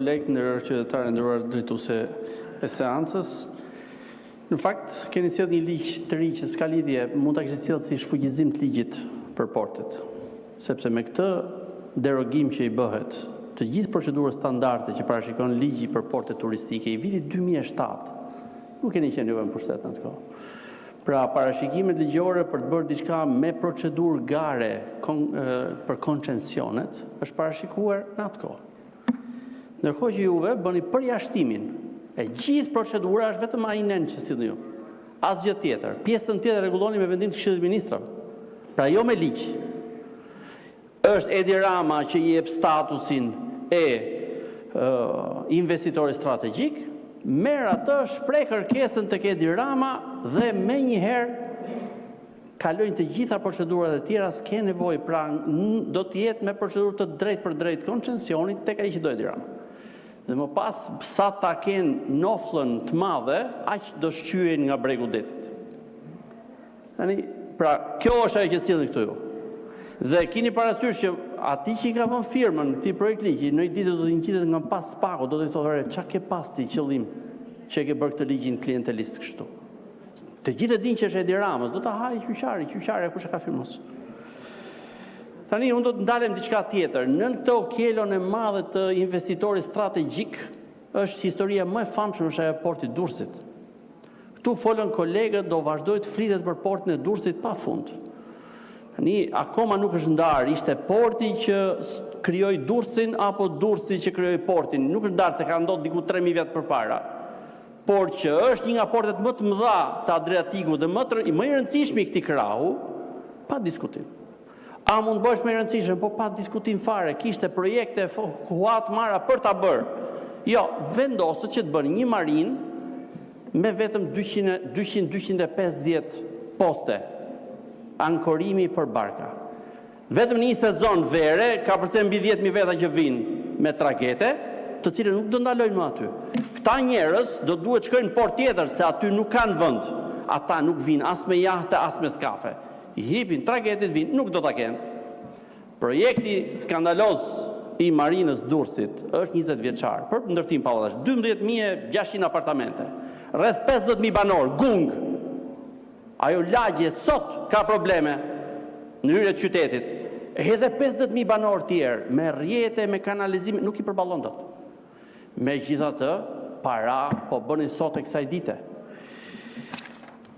kolegë, ndërër qytetarë, ndërër drejtuese e seancës. Në fakt, keni sjellë një ligj të ri që s'ka lidhje, mund ta kishte sjellë si shfuqizim të ligjit për portet. Sepse me këtë derogim që i bëhet të gjithë procedurës standarde që parashikon ligji për portet turistike i vitit 2007, nuk keni qenë juve në pushtet në atë kohë. Pra, parashikimet ligjore për të bërë diçka me procedurë gare për koncensionet është parashikuar në atë kohë. Ndërkohë që juve bëni përjashtimin e gjithë procedura është vetëm ai nen që sillni ju. Asgjë tjetër. Pjesën tjetër rregulloni me vendim të Këshillit të Ministrave. Pra jo me ligj. Është Edi Rama që i jep statusin e investitorit strategjik, merr atë, shpreh kërkesën tek Edi Rama dhe menjëherë kalojnë të gjitha procedurat e tjera, s'ke nevojë, pra do të jetë me procedurë të drejtë për drejtë koncesionit tek ai që do Edi Rama. Dhe më pas, sa ta kenë noflën të madhe, aq do shqyen nga bregu detit. Tani, pra, kjo është ajo që sillni këtu ju. Dhe keni parasysh që ati që i ka vënë firmën këtij projekt ligji, në një ditë do të ngjitet nga pas pagu, do të thotë, çka ke pas ti qëllim që e ke bërë këtë ligjin klientelist kështu. Të gjithë e dinë që është Edi Ramës, do ta hajë qyqari, kush e ka firmos. Tani unë do të ndalem diçka tjetër. Në këtë okelon e madhe të investitorit strategjik është historia më e famshme e portit Durrësit. Ktu folën kolegët, do vazhdoj të flitet për portin e Durrësit pafund. Tani akoma nuk është ndarë, ishte porti që krijoi Durrësin apo Durrësi që krijoi portin. Nuk është ndarë se ka ndodhur diku 3000 vjet përpara. Por që është një nga portet më të mëdha të Adriatikut dhe më i rëndësishmi i këtij krahu, pa diskutim. A mund bësh më i rëndësishëm, po pa diskutim fare, kishte projekte huat mara për ta bërë. Jo, vendosët që të bënë një marinë me vetëm 200-250 poste ankorimi për barka. Vetëm një sezon vere, ka përse mbi 10.000 veta që vinë me tragete, të cilën nuk do ndalojnë më aty. Këta njerëz do duhet shkojnë në port tjetër, se aty nuk kanë vend. Ata nuk vinë as me jahte, as me skafe. I hipin tragetit vinë, nuk do ta kenë. Projekti skandaloz i Marinës Durrësit është 20 vjeçar, për ndërtim pallatash, 12.600 apartamente, rreth 50.000 banor, gung. Ajo lagje sot ka probleme në hyrje të qytetit. Edhe 50.000 banor tjerë, me rrjete, me kanalizim, nuk i përballon dot. Megjithatë, para po bënin sot e kësaj dite.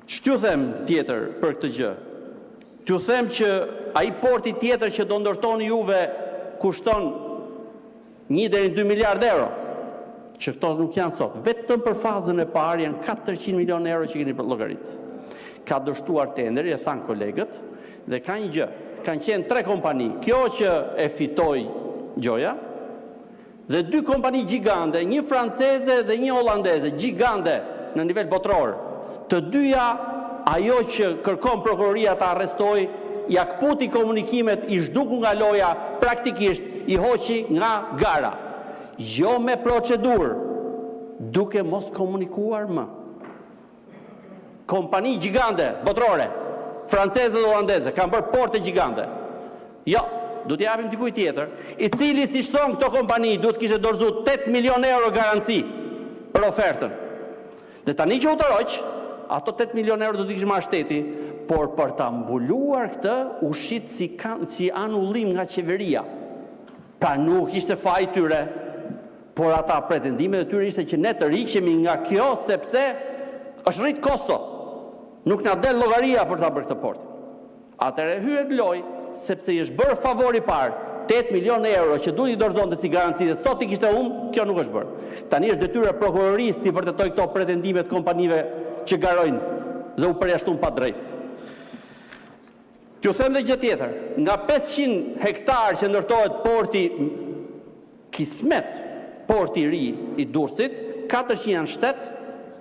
Ç'ju them tjetër për këtë gjë? T'ju them që ai porti tjetër që do ndërtoni juve kushton 1 deri në 2 miliardë euro, që këto nuk janë sot. Vetëm për fazën e parë janë 400 milionë euro që keni për llogarit. Ka dështuar tenderi, e thanë kolegët, dhe ka një gjë. Kanë qenë 3 kompani. Kjo që e fitoi Gjoja, dhe 2 kompani gjigande, një franceze dhe një holandeze, gjigande në nivel botror. Të dyja, ajo që kërkon prokuroria ta arrestoi, ja kputi komunikimet, i zhduku nga loja, praktikisht i hoqi nga gara. Jo me procedurë, duke mos komunikuar më. Kompani gjigande, botrore, franceze dhe holandeze, kanë bërë porte gjigande. Jo, du t'japim dikuj tjetër, i cili si shton këto kompani, du t'kishe dorëzu 8 milion euro garanci për ofertën. Dhe tani që u të roq, ato 8 milion euro du t'i kishë marrë shteti, por për ta mbuluar këtë, u shit si anullim nga qeveria. Pra nuk ishte faj tyre, por ata pretendimet e tyre ishte që ne të riqemi nga kjo, sepse është rrit kosto. Nuk na del llogaria për ta bërë këtë port. Atëherë hyet loj, sepse i është bërë favori parë, 8 milion euro që duhet i dorëzonte si garanci dhe sot i kishte kjo nuk është bërë. Tani është detyrë e prokurorisë të vërtetoj këto pretendimet kompanive që garojnë dhe u përjashtun pa drejt. T'ju them dhe gjë tjetër, nga 500 hektar që ndërtohet porti Kismet, porti i ri i Durrësit, 400 janë shtet,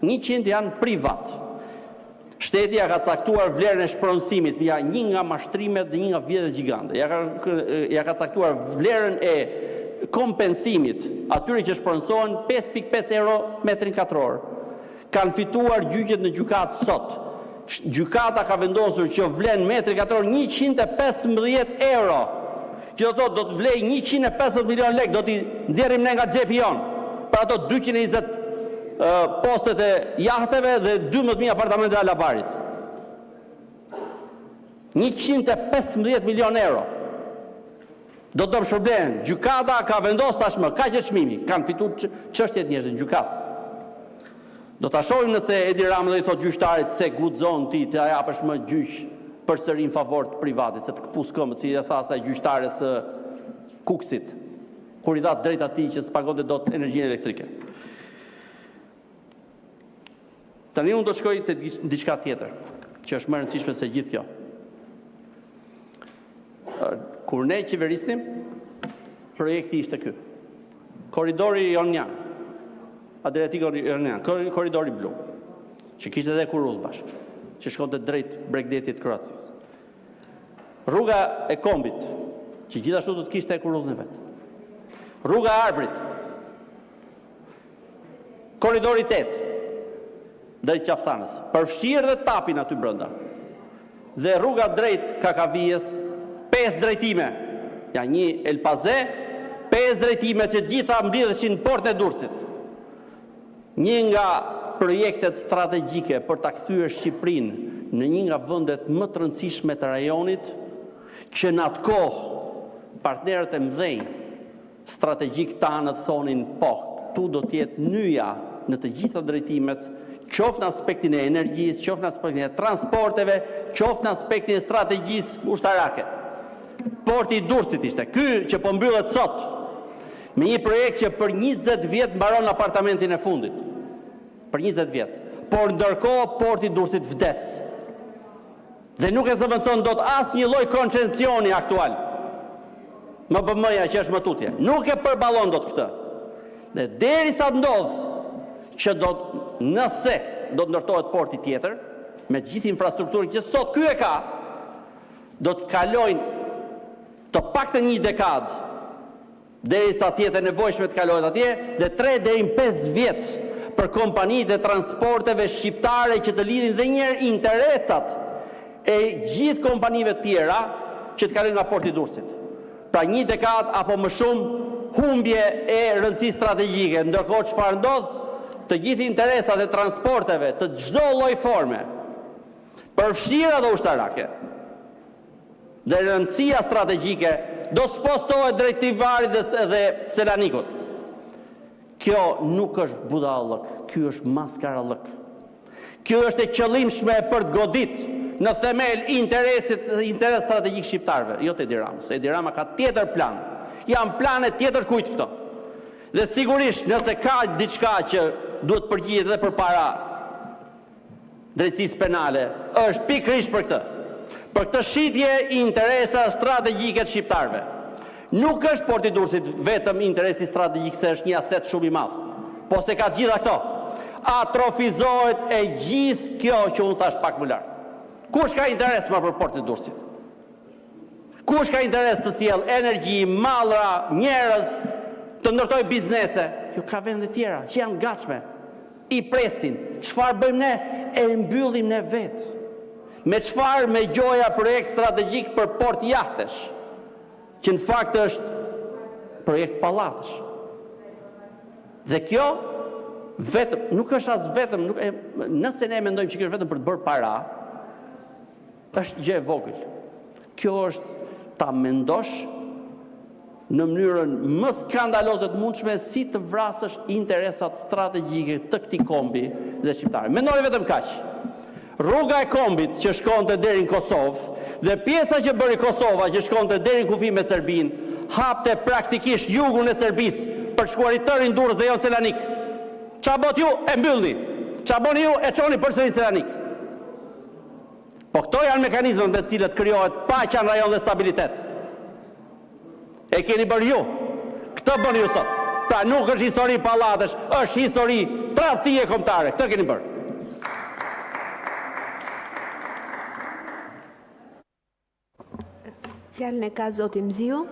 100 janë privat. Shteti ja ka caktuar vlerën e shpronësimit, ja një nga mashtrimet dhe një nga vjedhjet gjigande. Ja ka caktuar vlerën e kompensimit atyre që shpronësohen 5.5 euro metrin katror. Kanë fituar gjyqjet në gjykatë sot. Gjykata ka vendosur që vlen metri katror 115 euro. Që do thotë do të vlej 115 milion lek, do t'i nxjerrim ne nga xhepi jon. për ato 220 postet e jahteve dhe 12.000 apartamente e Alabarit. 115 milion euro. Do të shpërblen. Gjykata ka vendosur tashmë, ka që çmimi, kanë fituar çështjet njerëz në gjykatë. Do ta shohim nëse Edi Rama do i thotë gjyqtarit se guxon ti të japësh më gjyq përsëri në favor të privatit, se të kpus këmbët, si e tha asaj gjyqtares së Kuksit, kur i dha drejt atij që s'pagonte dot energjinë elektrike. Tani unë do të shkoj te diçka tjetër, që është më e rëndësishme se gjithë kjo. Kur ne qeverisnim, projekti ishte ky. Korridori Jonian, Adriatik Jonian, korridori blu, që kishte edhe Kurull bashkë, që shkonte drejt Bregdetit Kroacisë. Rruga e Kombit, që gjithashtu do të kishte e Kurullin e vet. Rruga e Arbrit, korridori 8, drejt Qafthanës, përfshirë dhe tapin aty brenda. Dhe rruga drejt Kakavijës, 5 drejtime. Ja një Elpaze, 5 drejtime që gjitha mblidheshin në portën e Durrësit. Një nga projektet strategjike për ta kthyer Shqipërinë në një nga vendet më të rëndësishme të rajonit, që në atë kohë partnerët e mëdhenj strategjik tanë të thonin po, këtu do të jetë nyja në të gjitha drejtimet, qoftë në aspektin e energjisë, qoftë në aspektin e transporteve, qoftë në aspektin e strategjisë ushtarake. Porti i Durrësit ishte ky që po mbyllet sot, me një projekt që për 20 vjet mbaron apartamentin e fundit. Për 20 vjet. Por ndërkohë porti i Durrësit vdes. Dhe nuk e zëvendëson dot asnjë lloj koncencioni aktual. MBM-ja që është më tutje. Nuk e përballon dot këtë. Dhe derisa ndodh që nëse do të ndërtohet porti tjetër, me gjithë infrastrukturën që sot ky e ka, do të kalojnë të paktën një dekadë derisa të jetë e nevojshme të kalohet atje, dhe 3 deri në 5 vjet për kompanitë e transporteve shqiptare që të lidhin dhe njëherë interesat e gjithë kompanive tjera që të kalojnë nga porti i Durrësit. Pra 1 dekadë apo më shumë humbje e rëndësisë strategjike, ndërkohë çfarë ndodh? Të gjithë interesat e transporteve të çdo lloj forme, përfshira dhe ushtarake, dhe rëndësia strategjike do spostohet drejt Tivarit dhe Selanikut. Kjo nuk është budallëk, kjo është maskarallëk. Kjo është e qëllimshme për të godit në themel interes strategjik shqiptarëve, jo të Edi Ramës. Edi Rama ka tjetër plan. Janë plane tjetër kujt këto. Dhe sigurisht nëse ka diçka që duhet përgjigjet edhe përpara drejtësisë penale, është pikërisht për këtë. Për këtë shitje i interesa strategjike të shqiptarëve. Nuk është porti i Durrësit vetëm interesi strategjik se është një aset shumë i madh, po se ka gjitha këto. Atrofizohet e gjithë kjo që unë thash pak më lart. Kush ka interes më për portin e Durrësit? Kush ka interes të sjell energji, mallra, njerëz, të ndërtoj biznese? Jo, ka vende tjera që janë gatshme. I presin. Çfarë bëjmë ne? E mbyllim ne vetë. Me çfarë? Me gjoja projekt strategjik për port jahtesh, që në fakt është projekt pallatësh. Dhe kjo vetëm nuk është as vetëm, nëse ne mendojmë që kjo është vetëm për të bërë para, është gjë e vogël. Kjo është ta mendosh në mënyrën më skandaloze të mundshme si të vrasësh interesat strategjike të këtij kombi dhe shqiptarë. Mendoni vetëm kaq. Rruga e Kombit që shkonte deri në Kosovë dhe pjesa që bëri Kosova që shkonte deri në kufi me Serbinë, hapte praktikisht jugun e Serbisë për shkuarit tërin Durrës dhe jo në Selanik. Qa bot ju e mbylli, qa boni ju e çoni përsëri në Selanik. Po këto janë mekanizmat me të cilët krijohet paqja në rajon dhe stabilitet. E keni bërë ju, këtë bëni ju sot. Pra nuk është histori pallatësh, është histori tradhtie kombëtare. Këtë keni bërë. Fjalën e ka zoti Mziu.